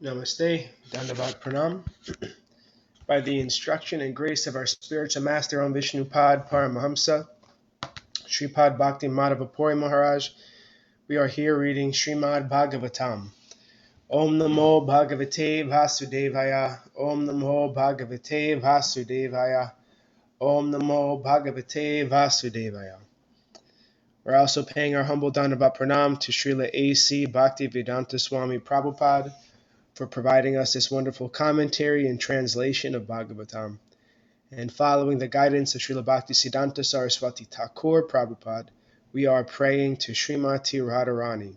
Namaste, Dandavat Pranam. By the instruction and grace of our spiritual master on Vishnupad Paramahamsa, Sripad Bhakti Madhava Puri Maharaj, we are here reading Srimad Bhagavatam. Om Namo Bhagavate Vasudevaya, Om Namo Bhagavate Vasudevaya, Om Namo Bhagavate Vasudevaya. We're also paying our humble Dandavat Pranam to Srila A.C. Bhaktivedanta Swami Prabhupada for providing us this wonderful commentary and translation of Bhagavatam. And following the guidance of Srila Bhaktisiddhanta Saraswati Thakur Prabhupada, we are praying to Śrīmatī Rādhārāṇī.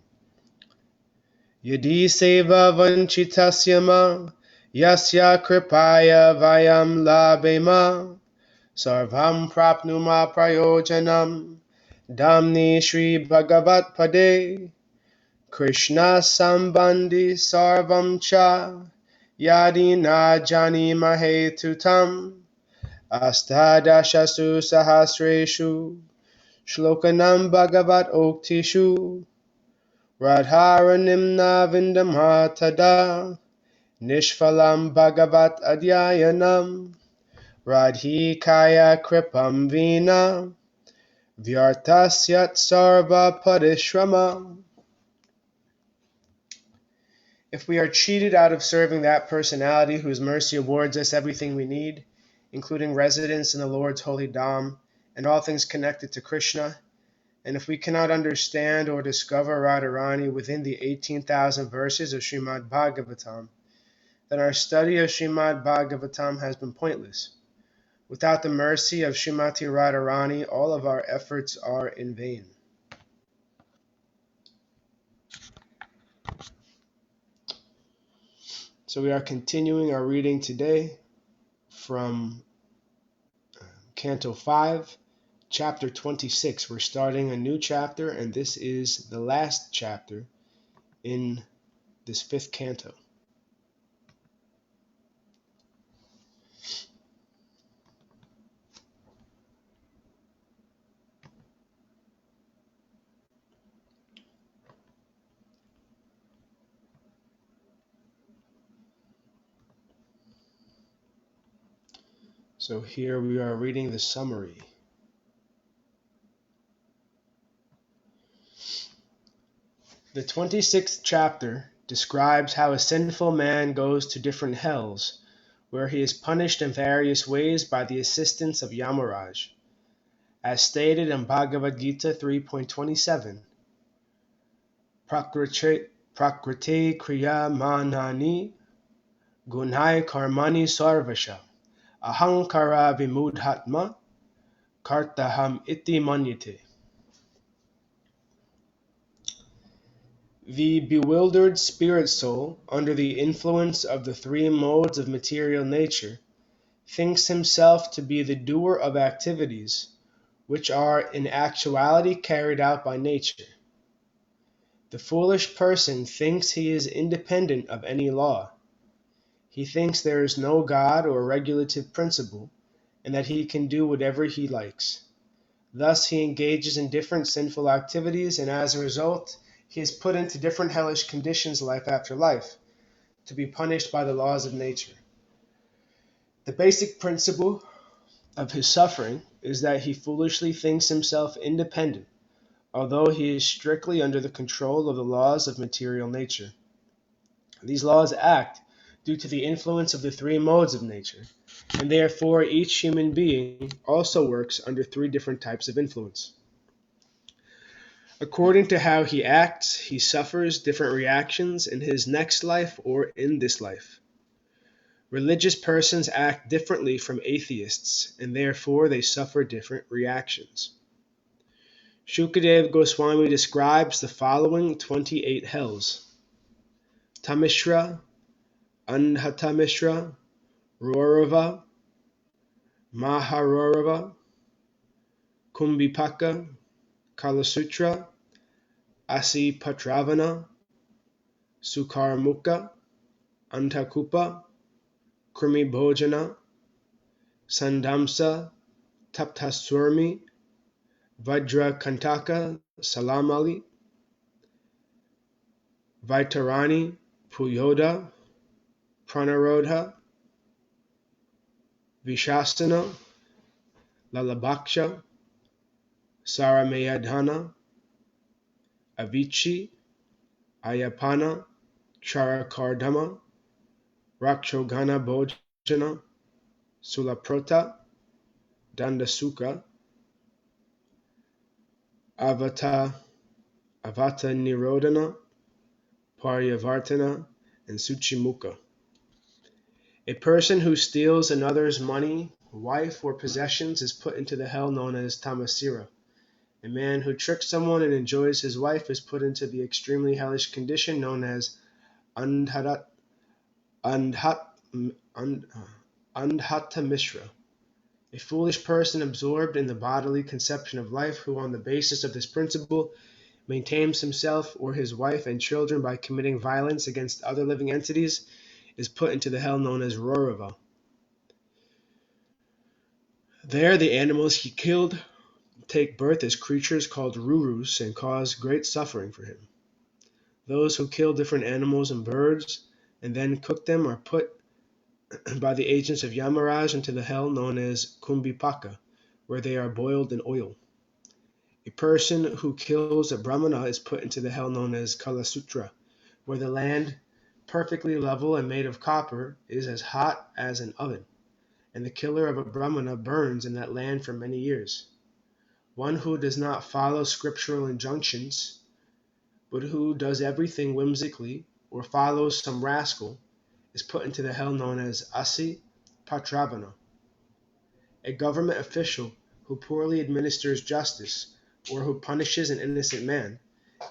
Yadi sevā-vañcitāḥ yasyāḥ kṛpayā vayaṃ labhema sarvaṃ prāpnumaḥ prayojanaṃ dhāmni śrī-bhagavat pade Kṛṣṇa-sambandhi sarvaṃ Yadi jānīmahe tutam Aṣṭādaśasu sahasreṣu ślokānāṃ bhāgavat-oktiṣu Rādhārānīṃ vindāmaḥ tadā nishphalam bhagavat yayinam radhikaya kripam vina vyartasyat sarva-pariśramaḥ. If we are cheated out of serving that personality whose mercy awards us everything we need, including residence in the Lord's holy dham and all things connected to Krishna, and if we cannot understand or discover Rādhārānīṃ within the 18,000 verses of Srimad Bhagavatam, then our study of Srimad Bhagavatam has been pointless. Without the mercy of Śrīmatī Rādhārānīṃ, all of our efforts are in vain. So we are continuing our reading today from Canto 5, chapter 26. We're starting a new chapter, and this is the last chapter in this fifth canto. So here we are reading the summary. The 26th chapter describes how a sinful man goes to different hells, where he is punished in various ways by the assistance of Yamaraj. As stated in Bhagavad Gita 3.27, Prakrite kriyamanani gunai karmani sarvasya ahankara vimudhatma kartaham iti manyate. The bewildered spirit soul, under the influence of the three modes of material nature, thinks himself to be the doer of activities which are in actuality carried out by nature. The foolish person thinks he is independent of any law. He thinks there is no God or regulative principle, and that he can do whatever he likes. Thus he engages in different sinful activities, and as a result, he is put into different hellish conditions life after life, to be punished by the laws of nature. The basic principle of his suffering is that he foolishly thinks himself independent, although he is strictly under the control of the laws of material nature. These laws act due to the influence of the three modes of nature, and therefore each human being also works under three different types of influence. According to how he acts, he suffers different reactions in his next life or in this life. Religious persons act differently from atheists, and therefore they suffer different reactions. Shukadeva Goswami describes the following 28 hells: Tamishra, Anhatamishra, Rorava, Maharorava, Kumbhipaka, Kalasutra, Asipatravana, Sukarmuka, Antakupa, Krimibhojana, Sandamsa, Taptasurmi, Vajrakantaka, Salamali, Vaitarani, Puyoda, pranarodha, vishasana, lalabhaksha, saramayadhana, avichi, ayapana, charakardama, rakshogana bhojana, sulaprota, dandasuka, avata nirodhana, paryavartana, and suchimukha. A person who steals another's money, wife, or possessions is put into the hell known as tamasira. A man who tricks someone and enjoys his wife is put into the extremely hellish condition known as andhatamishra. A foolish person absorbed in the bodily conception of life who on the basis of this principle maintains himself or his wife and children by committing violence against other living entities is put into the hell known as Rorava. There the animals he killed take birth as creatures called Rurus and cause great suffering for him. Those who kill different animals and birds and then cook them are put by the agents of Yamaraj into the hell known as Kumbhipaka, where they are boiled in oil. A person who kills a Brahmana is put into the hell known as Kalasutra, where the land, perfectly level and made of copper, is as hot as an oven, and the killer of a Brahmana burns in that land for many years. One who does not follow scriptural injunctions, but who does everything whimsically or follows some rascal, is put into the hell known as Asi Patravana. A government official who poorly administers justice or who punishes an innocent man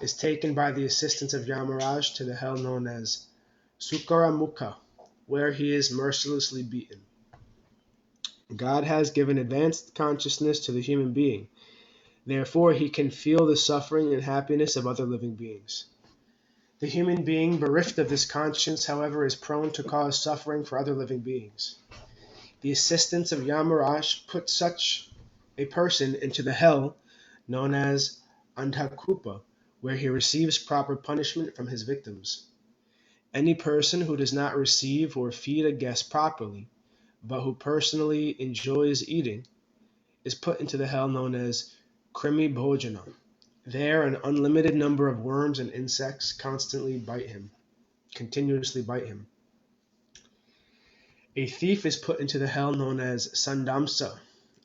is taken by the assistance of Yamaraj to the hell known as Sukaramukha, where he is mercilessly beaten. God has given advanced consciousness to the human being. Therefore, he can feel the suffering and happiness of other living beings. The human being bereft of this conscience, however, is prone to cause suffering for other living beings. The assistance of Yamaraj puts such a person into the hell known as Andhakupa, where he receives proper punishment from his victims. Any person who does not receive or feed a guest properly, but who personally enjoys eating, is put into the hell known as Krimi-bhojanam. There an unlimited number of worms and insects continuously bite him. A thief is put into the hell known as Sandamsa.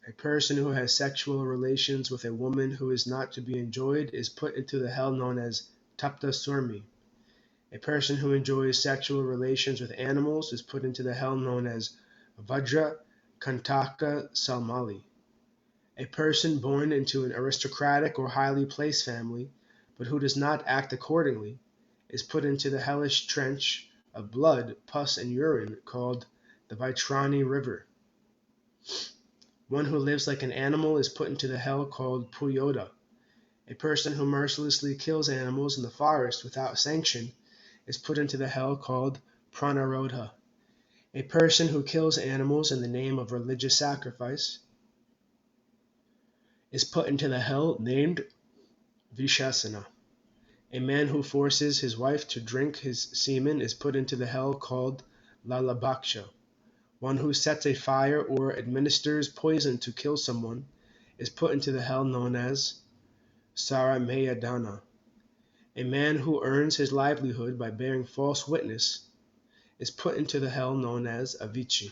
A person who has sexual relations with a woman who is not to be enjoyed is put into the hell known as Tapta Surmi. A person who enjoys sexual relations with animals is put into the hell known as Vajra Kantaka Salmali. A person born into an aristocratic or highly placed family, but who does not act accordingly, is put into the hellish trench of blood, pus, and urine called the Vaitrani River. One who lives like an animal is put into the hell called Puyoda. A person who mercilessly kills animals in the forest without sanction is put into the hell called Pranarodha. A person who kills animals in the name of religious sacrifice is put into the hell named Vishasana. A man who forces his wife to drink his semen is put into the hell called Lalabhaksha. One who sets a fire or administers poison to kill someone is put into the hell known as Saramayadana. A man who earns his livelihood by bearing false witness is put into the hell known as Avichi.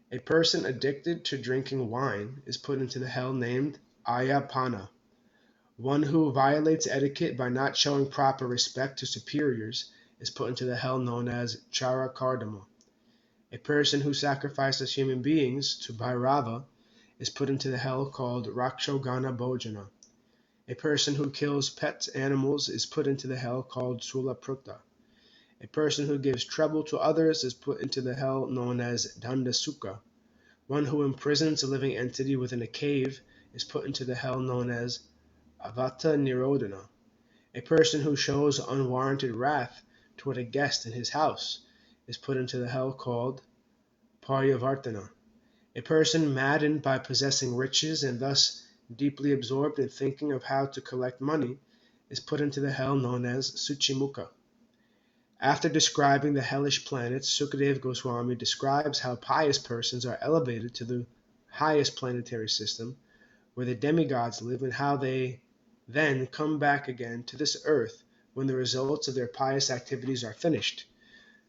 A person addicted to drinking wine is put into the hell named Ayapana. One who violates etiquette by not showing proper respect to superiors is put into the hell known as Charakardama. A person who sacrifices human beings to Bhairava is put into the hell called Rakshogana Bhojana. A person who kills pet animals is put into the hell called Sulaprutta. A person who gives trouble to others is put into the hell known as Dandasukha. One who imprisons a living entity within a cave is put into the hell known as Avata Nirodhana. A person who shows unwarranted wrath toward a guest in his house is put into the hell called Paryavartana. A person maddened by possessing riches and thus deeply absorbed in thinking of how to collect money is put into the hell known as Suchimukha. After describing the hellish planets, Sukadeva Goswami describes how pious persons are elevated to the highest planetary system, where the demigods live, and how they then come back again to this earth when the results of their pious activities are finished.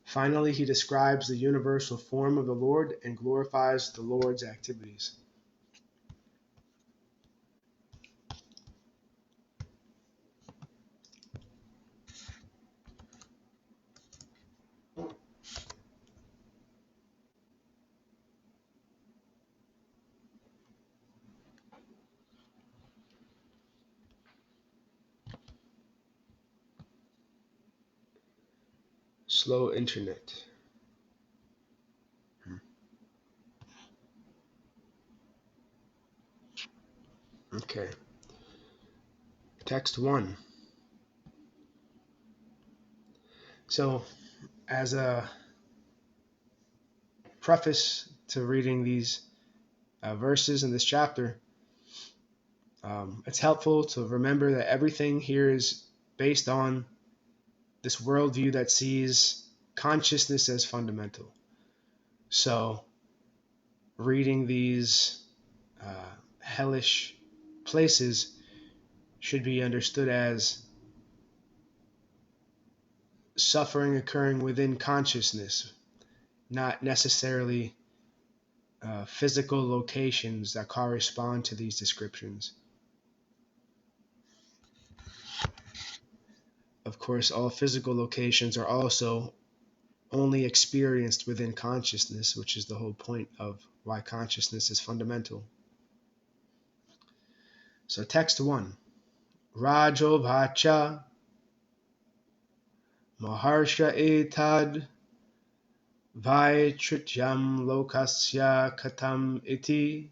Finally, he describes the universal form of the Lord and glorifies the Lord's activities. Slow internet. Okay. Text 1. So, as a preface to reading these verses in this chapter, it's helpful to remember that everything here is based on this worldview that sees consciousness as fundamental. So, reading these hellish places should be understood as suffering occurring within consciousness, not necessarily physical locations that correspond to these descriptions. Of course, all physical locations are also only experienced within consciousness, which is the whole point of why consciousness is fundamental. So text 1. Rajo Vacha Maharsha Etad Vaitrityam Lokasya Katam Iti.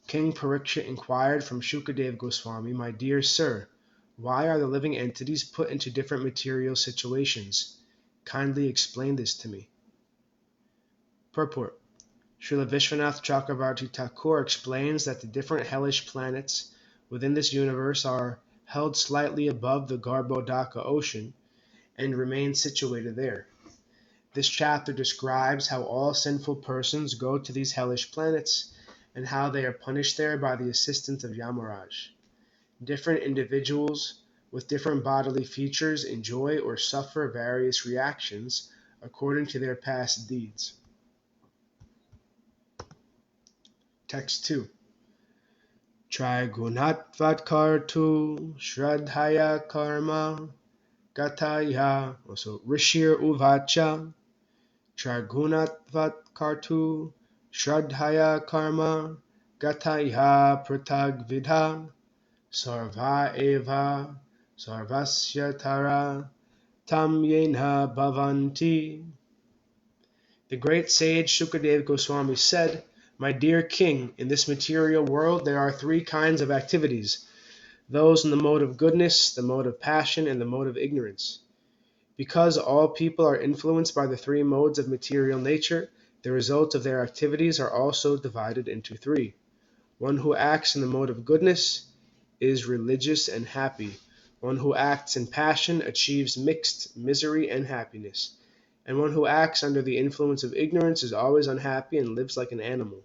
King Pariksha inquired from Shukadeva Goswami, "My dear sir, why are the living entities put into different material situations? Kindly explain this to me." Purport. Srila Vishwanath Chakravarti Thakur explains that the different hellish planets within this universe are held slightly above the Garbhodaka ocean and remain situated there. This chapter describes how all sinful persons go to these hellish planets and how they are punished there by the assistance of Yamaraj. Different individuals with different bodily features enjoy or suffer various reactions according to their past deeds. Text 2. Trigunatvatkartu Shraddhaya Karma Gataya, also Rishir Uvacha, Trigunatvatkartu Shraddhaya Karma Gataya Pratag Vidha, Sarva Eva Sarvasya Tara Tam Yena Bhavanti. The great sage Sukadeva Goswami said, "My dear king, in this material world there are three kinds of activities: those in the mode of goodness, the mode of passion, and the mode of ignorance. Because all people are influenced by the three modes of material nature, the results of their activities are also divided into three. One who acts in the mode of goodness is religious and happy. One who acts in passion achieves mixed misery and happiness. And one who acts under the influence of ignorance is always unhappy and lives like an animal."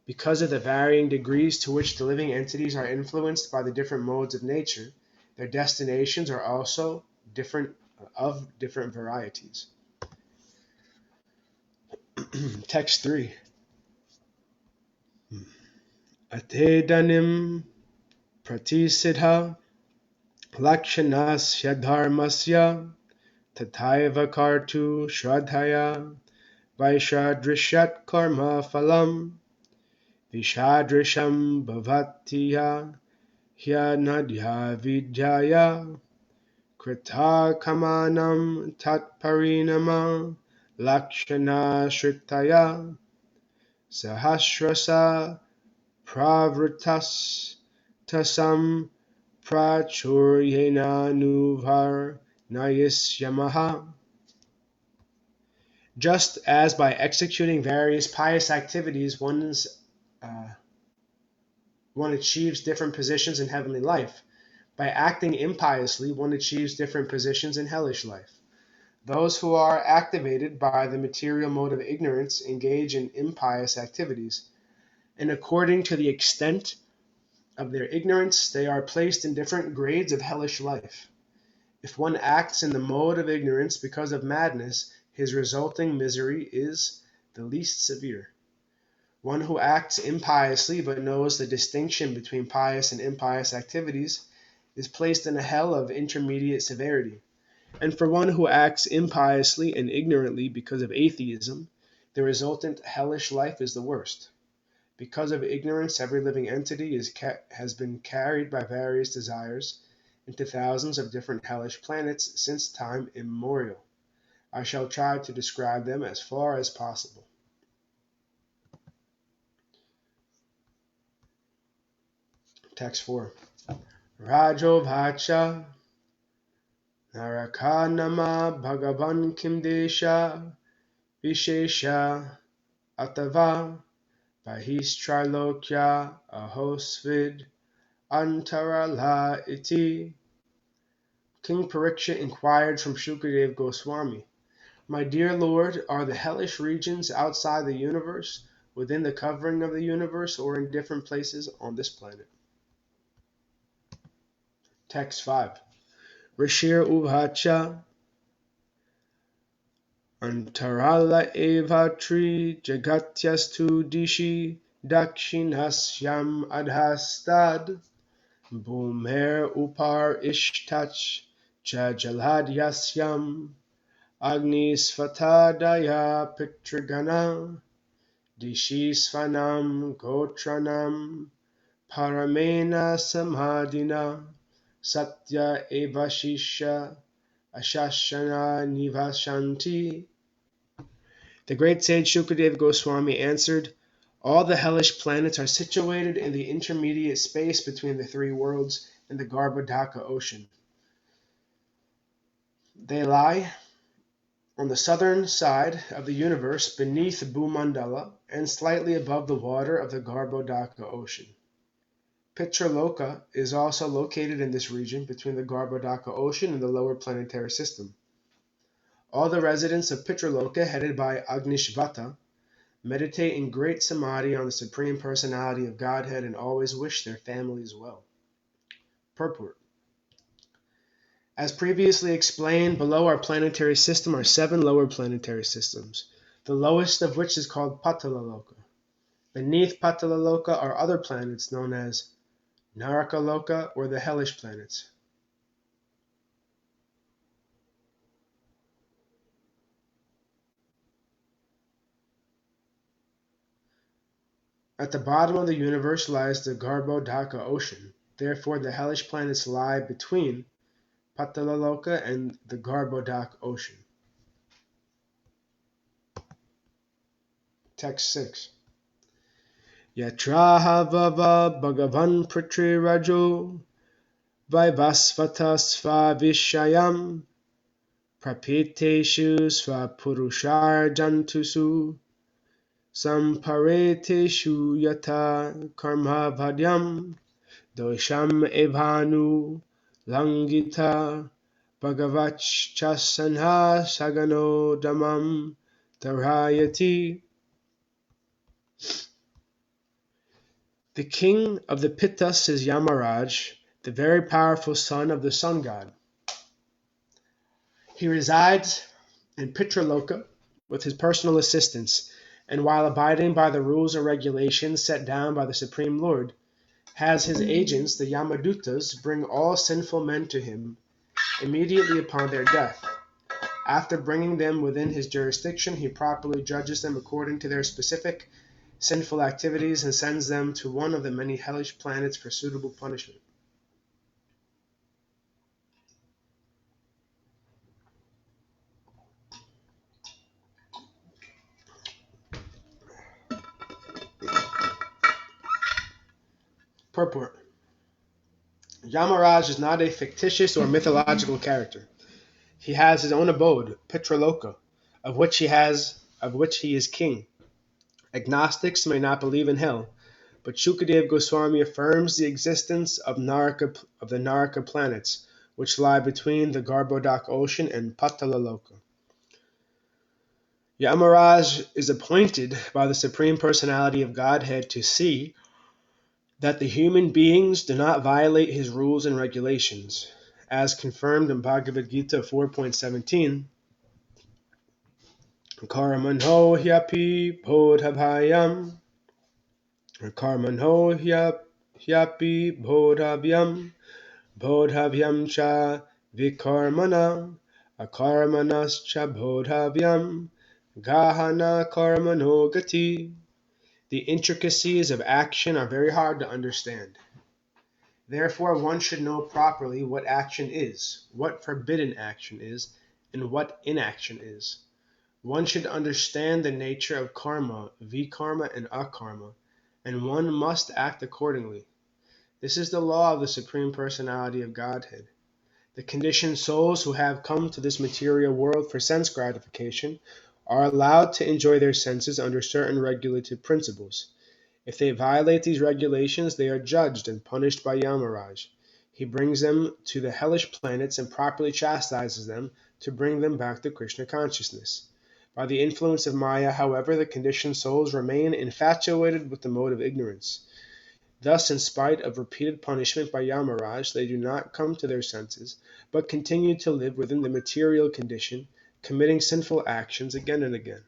Because of the varying degrees to which the living entities are influenced by the different modes of nature, their destinations are also different varieties. Text 3. Atedanim pratisidha lakshanasya dharmasya tataiva kartu shraddhaya vaishadrishat karma phalam vishadrisham bhavatiya hyanadya vidyaya krita kamanam tatparinama lakshana shritaya sahasreṣu pravritas tasam prachuryenanuvar yasyāḥ. Just as by executing various pious activities one achieves different positions in heavenly life, By acting impiously, one achieves different positions in hellish life. Those who are activated by the material mode of ignorance engage in impious activities, and according to the extent of their ignorance, they are placed in different grades of hellish life. If one acts in the mode of ignorance because of madness, his resulting misery is the least severe. One who acts impiously but knows the distinction between pious and impious activities is placed in a hell of intermediate severity. And for one who acts impiously and ignorantly because of atheism, the resultant hellish life is the worst. Because of ignorance, every living entity has been carried by various desires into thousands of different hellish planets since time immemorial. I shall try to describe them as far as possible. Text 4. Rajo Vacha Narakanama Bhagavan Kimdesha Vishesha Atava Bahistrilokya Ahosvid Antarala Iti. King Pariksha inquired from Shukadeva Goswami, "My dear Lord, are the hellish regions outside the universe, within the covering of the universe, or in different places on this planet?" Text 5. Rishir Uvacha Antarala Eva Tri Jagatyastu Dishi Dakshinhasyam Adhastad Bhumer Upar Ishtach Chajalad Yasyam Agni Svatadaya Pitragana Dishi Svanam Gotranam Paramena Samadhina Satya Evashisha Ashashana Nivashanti. The great sage Shukadeva Goswami answered, "All the hellish planets are situated in the intermediate space between the three worlds and the Garbhodaka ocean. They lie on the southern side of the universe beneath Bhumandala and slightly above the water of the Garbhodaka ocean. Pitraloka is also located in this region between the Garbhodaka ocean and the lower planetary system. All the residents of Pitraloka, headed by Agnishvata, meditate in great samadhi on the Supreme Personality of Godhead and always wish their families well." Purport. As previously explained, below our planetary system are 7 lower planetary systems, the lowest of which is called Patalaloka. Beneath Patalaloka are other planets known as Narakaloka, or the hellish planets. At the bottom of the universe lies the Garbhodaka ocean. Therefore, the hellish planets lie between Patalaloka and the Garbhodaka ocean. Text 6. Yatrahavava Bhagavan Pritri Rajo Vaivasvata Svavishayam Prapiteshu Svapurushar Jantusu Sampareteshu Yata Karma Vadyam Dosham Evanu Langita Bhagavat-chasanha Sagano Damam Tarayati. The king of the Impetus is Yamaraj, the very powerful son of the sun god. He resides in Pitraloka with his personal assistants, and while abiding by the rules and regulations set down by the Supreme Lord, has his agents, the Yamadutas, bring all sinful men to him immediately upon their death. After bringing them within his jurisdiction, he properly judges them according to their specific sinful activities and sends them to one of the many hellish planets for suitable punishment. Purport. Yamaraj is not a fictitious or mythological character. He has his own abode, Pitraloka, of which he is king. Agnostics may not believe in hell, but Shukadeva Goswami affirms the existence of the Naraka planets, which lie between the Garbhodak ocean and Patalaloka. Yamaraj is appointed by the Supreme Personality of Godhead to see that the human beings do not violate his rules and regulations. As confirmed in Bhagavad Gita 4.17, Karmanho hyapi bodhabhayam, Karmanho hyapi bodhavyam cha vikarmana, akarmanascha bodhavyam, gahana karmano gati. The intricacies of action are very hard to understand. Therefore, one should know properly what action is, what forbidden action is, and what inaction is. One should understand the nature of karma, vikarma, and akarma, and one must act accordingly. This is the law of the Supreme Personality of Godhead. The conditioned souls who have come to this material world for sense gratification are allowed to enjoy their senses under certain regulative principles. If they violate these regulations, they are judged and punished by Yamaraj. He brings them to the hellish planets and properly chastises them to bring them back to Krishna consciousness. By the influence of Maya, however, the conditioned souls remain infatuated with the mode of ignorance. Thus, in spite of repeated punishment by Yamaraj, they do not come to their senses, but continue to live within the material condition, committing sinful actions again and again.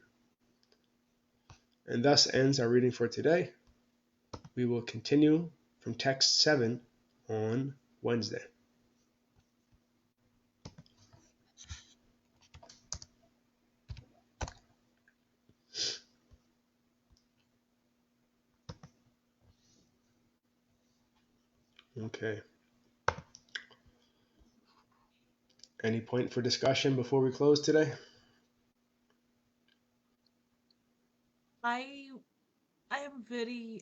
And thus ends our reading for today. We will continue from text 7 on Wednesday. Okay. Any point for discussion before we close today? I I am very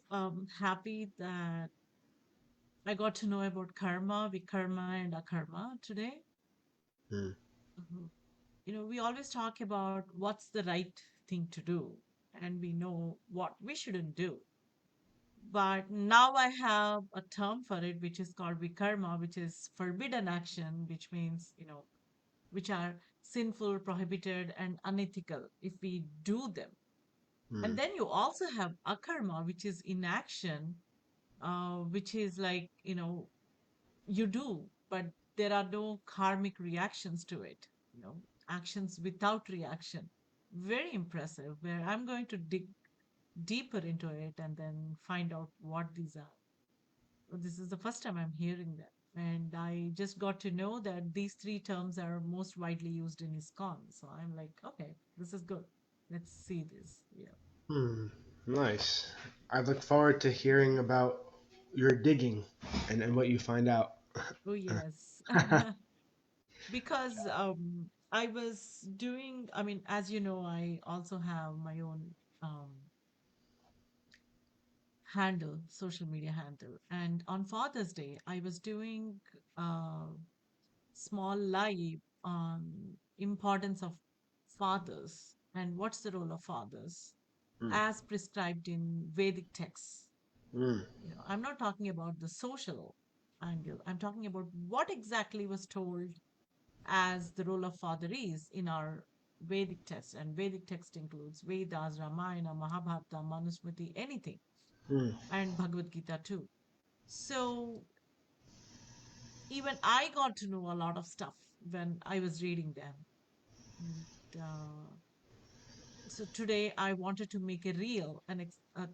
happy that I got to know about karma, vikarma, and akarma today. Hmm. Mhm. We always talk about what's the right thing to do, and we know what we shouldn't do. But now I have a term for it, which is called vikarma, which is forbidden action, which means, which are sinful, prohibited, and unethical if we do them. Hmm. And then you also have akarma, which is inaction, which is like, you do, but there are no karmic reactions to it, actions without reaction. Very impressive, where I'm going to dig deeper into it and then find out what these are. This is the first time I'm hearing that. And I just got to know that these three terms are most widely used in ISKCON. So I'm like, okay, this is good. Let's see this. Yeah. Hmm. Nice. I look forward to hearing about your digging and what you find out. Oh, yes. Because I was doing, I mean, as you know, I also have my own um, handle, social media handle. And on Father's Day, I was doing a small live on importance of fathers and what's the role of fathers Hmm. as prescribed in Vedic texts. Hmm. I'm not talking about the social angle. I'm talking about what exactly was told as the role of father is in our Vedic text. And Vedic text includes Vedas, Ramayana, Mahabharata, Manusmriti, anything, Hmm. and Bhagavad Gita too. So even I got to know a lot of stuff when I was reading them. And, so today I wanted to make a reel, a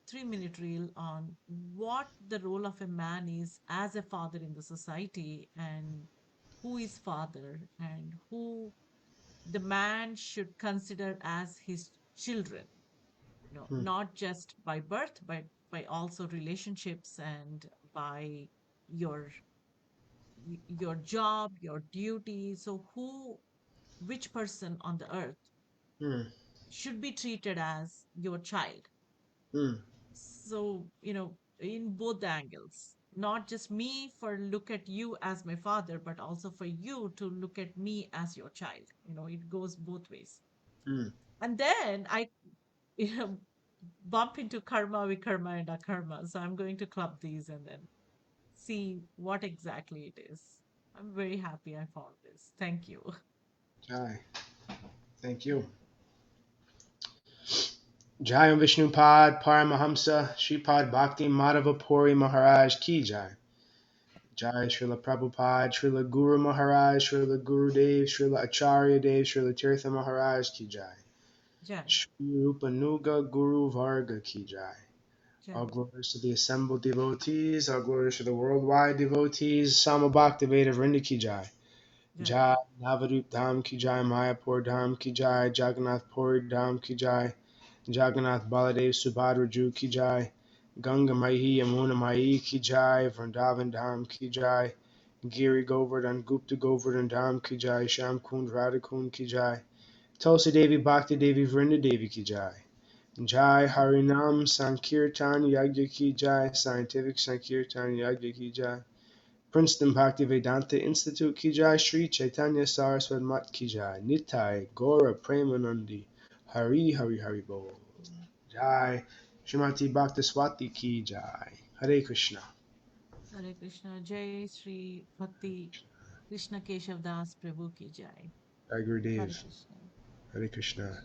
3-minute reel on what the role of a man is as a father in the society and who is father and who the man should consider as his children, Hmm. not just by birth, but by also relationships and by your your job, your duty. So which person on the earth Hmm. should be treated as your child? Hmm. So, in both the angles, not just me for look at you as my father, but also for you to look at me as your child. It goes both ways. Hmm. And then I, you know, bump into karma, vikarma, and akarma. So I'm going to club these and then see what exactly it is. I'm very happy I found this. Thank you. Jai. Thank you. Jai Vishnupad Paramahamsa Shripad Bhakti Madhava Puri Maharaj Ki Jai. Jai Srila Prabhupada, Srila Guru Maharaj, Srila Guru Dev, Srila Acharya Dev, Srila Tirtha Maharaj Ki Jai. Jai, Shri Rupanuga Guru Varga Ki Jai. Jai, All glories to the assembled devotees, all glories to the worldwide devotees, Sama Bhakti Veda Vrinda Ki Jai. Jai, Jai Navadup Dham Ki Jai, Mayapur Dham Ki Jai, Jagannath Puri Dham Ki Jai, Jagannath Baladev Subhadra Ju Ki Jai, Ganga Mahi Yamuna Mai Ki Jai, Vrindavan Dham Ki Jai, Giri Govardhan Gupta Govardhan Dham Ki Jai, Sham Kund Radha Kund Ki Jai, Tulsi Devi Bhakti Devi Vrinda Devi Ki Jai, Jai Harinam Sankirtan Yagya Ki Jai, Scientific Sankirtan Yagya Ki Jai, Princeton Bhakti Vedanta Institute Ki Jai, Sri Chaitanya Saraswat Mat Ki Jai, Nitai Gora Premanandi, Hari Hari Hari Bol. Jai Śrīmatī Bhaktiswati Ki Jai. Hare Krishna. Hare Krishna, Jai Sri Bhakti Krishna Keshav Das Prabhu Ki Jai. Jai Hare Gurudev. Krishna. Hare Krishna.